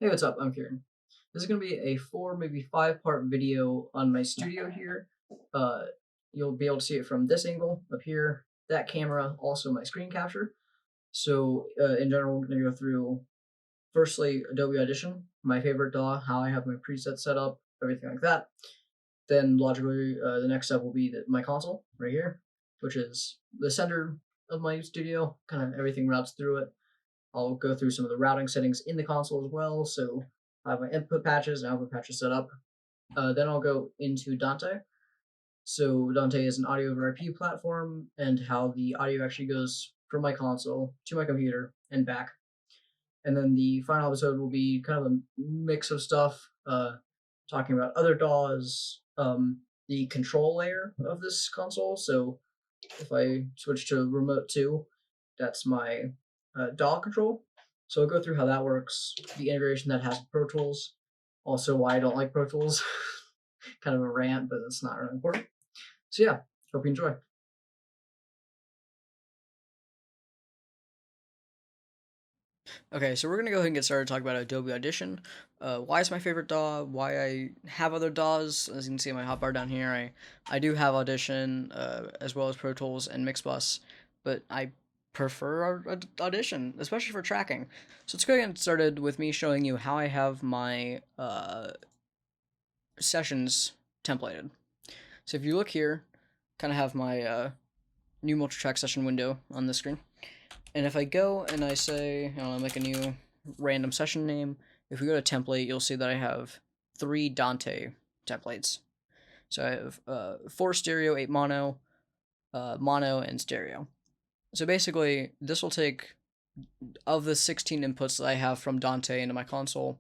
Hey, what's up? I'm Kieran. This is going to be a 4, maybe 5-part video on my studio here. Uh, you'll be able to see it from this angle up here, that camera, also my screen capture. So, in general, we're going to go through firstly Adobe Audition, my favorite DAW, how I have my presets set up, everything like that. Then, logically, the next step will be my console right here, which is the center of my studio. Kind of everything routes through it. I'll go through some of the routing settings in the console as well. So I have my input patches and output patches set up. Then I'll go into Dante. So Dante is an audio over IP platform and how the audio actually goes from my console to my computer and back. And then the final episode will be kind of a mix of stuff, talking about other DAWs, the control layer of this console. So if I switch to Remote 2, that's my DAW control. So I'll go through how that works, the integration that has with Pro Tools, also why I don't like Pro Tools. Kind of a rant, but it's not really important. So yeah, hope you enjoy. Okay, so we're gonna go ahead and get started talking about Adobe Audition. Why it's my favorite DAW, why I have other DAWs. As you can see in my hotbar down here, I do have Audition, as well as Pro Tools and Mixbus, but I prefer Audition, especially for tracking. So let's go ahead and get started with me showing you how I have my sessions templated. So if you look here, kind of have my new multi-track session window on the screen. And if I go and I say, I don't know, make a new random session name, if we go to template, you'll see that I have 3 Dante templates. So I have 4 stereo, 8 mono, mono, and stereo. So basically, this will take, of the 16 inputs that I have from Dante into my console,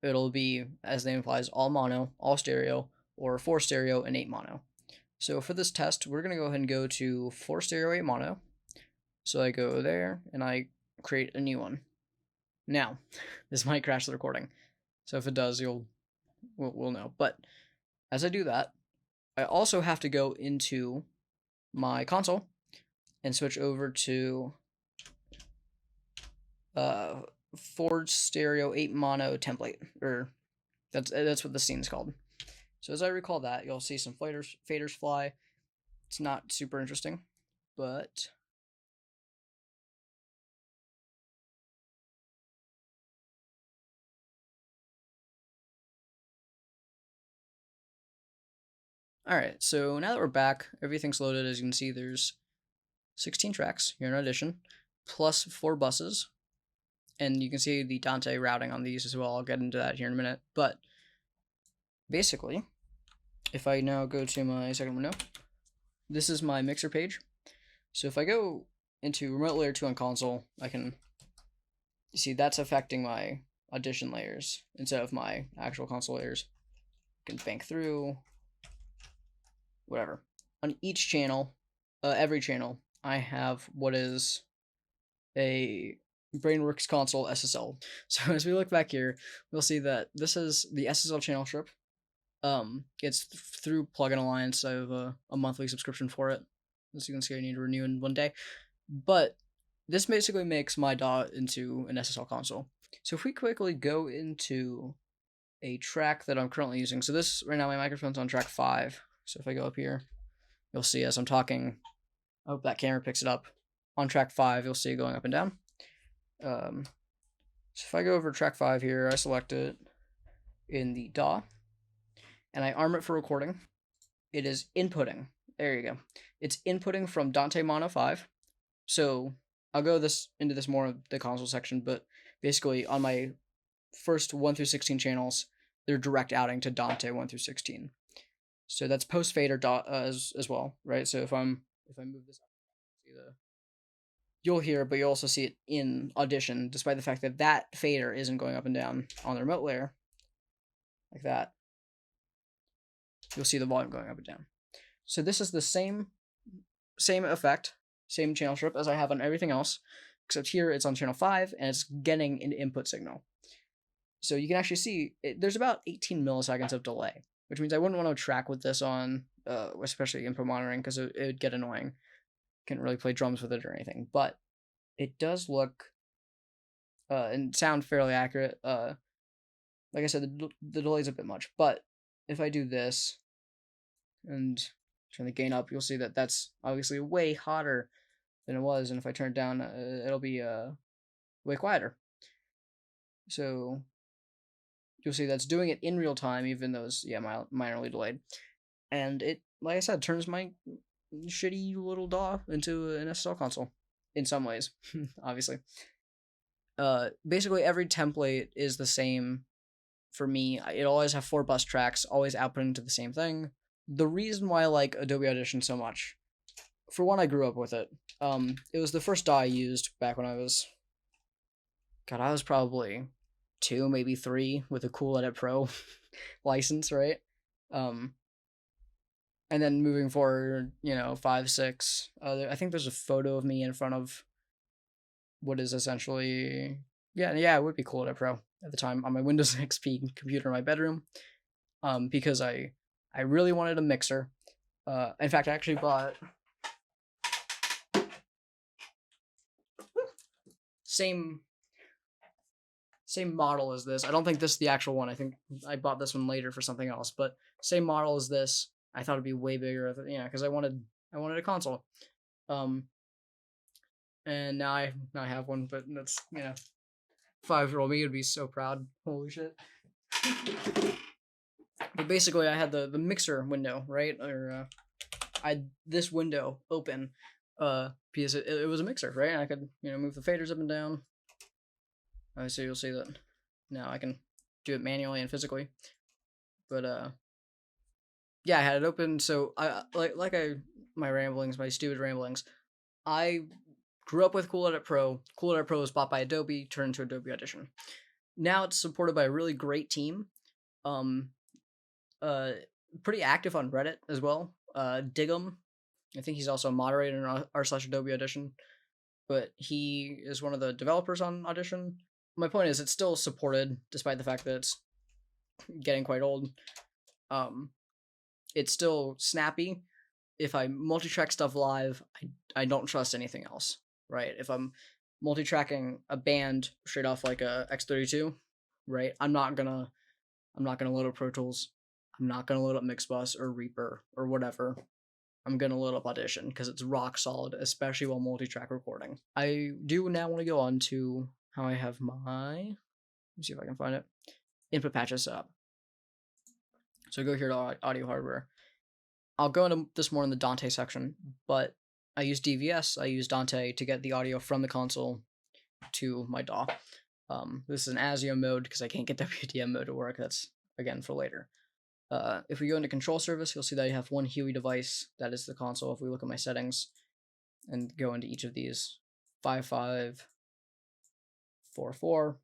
it'll be, as the name implies, all mono, all stereo, or 4 stereo and 8 mono. So for this test, we're going to go ahead and go to 4 stereo, 8 mono. So I go there and I create a new one. Now, this might crash the recording. So if it does, we'll know. But as I do that, I also have to go into my console and switch over to uh 4 stereo 8 mono template, or that's what the scene's called. So as I recall that, you'll see some faders fly. It's not super interesting, but all right. So now that we're back, everything's loaded. As you can see, there's 16 tracks here in Audition, plus 4 buses. And you can see the Dante routing on these as well. I'll get into that here in a minute. But basically, if I now go to my second window, this is my mixer page. So if I go into Remote Layer 2 on console, I can see that's affecting my Audition layers instead of my actual console layers. I can bank through, whatever. On each channel, every channel, I have what is a Brainworks console SSL. So as we look back here, we'll see that this is the SSL channel strip. It's through Plugin Alliance. I have a monthly subscription for it. As you can see, I need to renew in one day. But this basically makes my DAW into an SSL console. So if we quickly go into a track that I'm currently using, so this right now my microphone's on track 5. So if I go up here, you'll see as I'm talking, I hope that camera picks it up. On track 5, you'll see it going up and down. So if I go over track 5 here, I select it in the DAW, and I arm it for recording. It is inputting. There you go. It's inputting from Dante Mono 5. So I'll go into this more of the console section, but basically on my first 1 through 16 channels, they're direct outing to Dante 1 through 16. So that's post fader as well, right? So if I move this up, see you'll hear it, but you'll also see it in Audition, despite the fact that that fader isn't going up and down on the remote layer, like that. You'll see the volume going up and down. So this is the same effect, same channel strip as I have on everything else, except here it's on channel 5 and it's getting an input signal. So you can actually see there's about 18 milliseconds of delay, which means I wouldn't want to track with this on, especially input monitoring, because it would get annoying. Can't really play drums with it or anything, but it does look and sound fairly accurate. like I said, the delay's a bit much. But if I do this and turn the gain up, you'll see that that's obviously way hotter than it was. And if I turn it down, it'll be way quieter. So you'll see that's doing it in real time, even though it's minorly delayed. And it, like I said, turns my shitty little DAW into an SSL console in some ways, obviously. Basically every template is the same for me. It always have 4 bus tracks, always outputting to the same thing. The reason why I like Adobe Audition so much, for one, I grew up with it. It was the first DAW I used back when I was probably 2, maybe 3 with a Cool Edit Pro license, right? And then moving forward, 5, 6. I think there's a photo of me in front of what is essentially, it would be Cool Edit Pro at the time on my Windows XP computer in my bedroom, because I really wanted a mixer. In fact, I actually bought same model as this. I don't think this is the actual one. I think I bought this one later for something else, but same model as this. I thought it'd be way bigger, because I wanted a console. And now I have one, but that's 5-year-old me would be so proud. Holy shit. But basically, I had the mixer window, right? Or I had this window open, because it was a mixer, right? And I could move the faders up and down. So you'll see that now I can do it manually and physically. But I had it open. So I my stupid ramblings. I grew up with Cool Edit Pro. Cool Edit Pro was bought by Adobe, turned into Adobe Audition. Now it's supported by a really great team. Pretty active on Reddit as well. Dig'em, I think he's also a moderator in r/Adobe Audition, but he is one of the developers on Audition. My point is, it's still supported despite the fact that it's getting quite old. It's still snappy. If I multi-track stuff live, I don't trust anything else, right? If I'm multi-tracking a band straight off like a X32, right? I'm not gonna load up Pro Tools. I'm not gonna load up Mixbus or Reaper or whatever. I'm gonna load up Audition because it's rock solid, especially while multi-track recording. I do now want to go on to how I have my, let me see if I can find it, input patches set up. So go here to audio hardware. I'll go into this more in the Dante section, but I use DVS, I use Dante to get the audio from the console to my DAW. This is an ASIO mode because I can't get WDM mode to work. That's, again, for later. If we go into control service, you'll see that I have one Huey device. That is the console. If we look at my settings and go into each of these, 5.5, 4.4.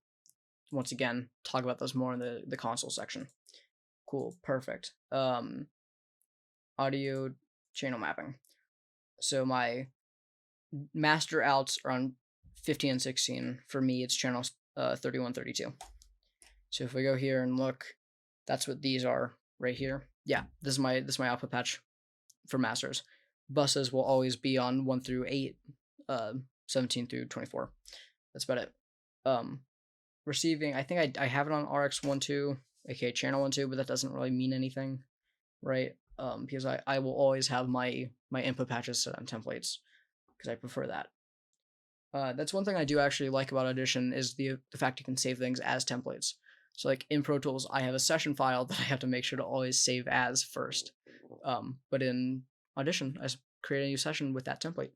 Once again, talk about those more in the console section. Cool, perfect. Audio channel mapping. So my master outs are on 15 and 16. For me, it's channels 31, 32. So if we go here and look, that's what these are right here. Yeah, this is my output patch for masters. Buses will always be on 1 through 8, 17 through 24. That's about it. Receiving, I think I have it on RX12, aka channel 12, but that doesn't really mean anything, right? Because I will always have my input patches set on templates because I prefer that. That's one thing I do actually like about Audition is the fact you can save things as templates. So like in Pro Tools, I have a session file that I have to make sure to always save as first. But in Audition, I create a new session with that template.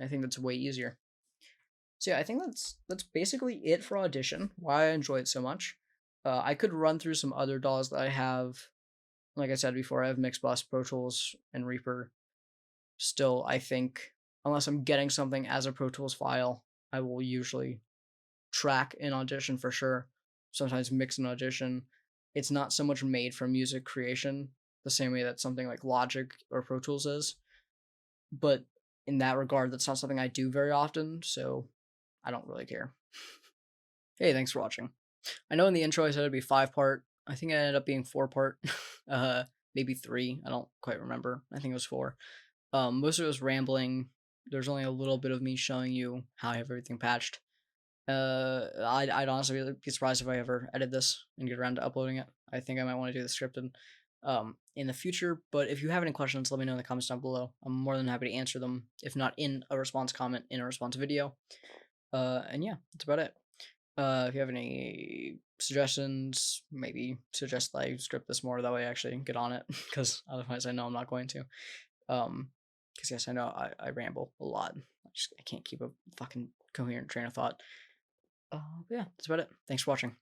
I think that's way easier. So yeah, I think that's basically it for Audition, why I enjoy it so much. I could run through some other DAWs that I have. Like I said before, I have Mixbus, Pro Tools, and Reaper. Still, I think, unless I'm getting something as a Pro Tools file, I will usually track in Audition for sure. Sometimes mix in Audition. It's not so much made for music creation, the same way that something like Logic or Pro Tools is. But in that regard, that's not something I do very often, so I don't really care. Hey, thanks for watching. I know in the intro I said it'd be 5-part. I think it ended up being 4-part. Maybe 3. I don't quite remember. I think it was 4. Most of it was rambling. There's only a little bit of me showing you how I have everything patched. I'd honestly be surprised if I ever edit this and get around to uploading it. I think I might want to do the scripted in the future. But if you have any questions, let me know in the comments down below. I'm more than happy to answer them, if not in a response comment, in a response video. And yeah, that's about it. If you have any suggestions, maybe suggest that I script this more. That way I actually get on it, because otherwise I know I'm not going to. Because yes, I know I ramble a lot. I can't keep a fucking coherent train of thought. Yeah, that's about it. Thanks for watching.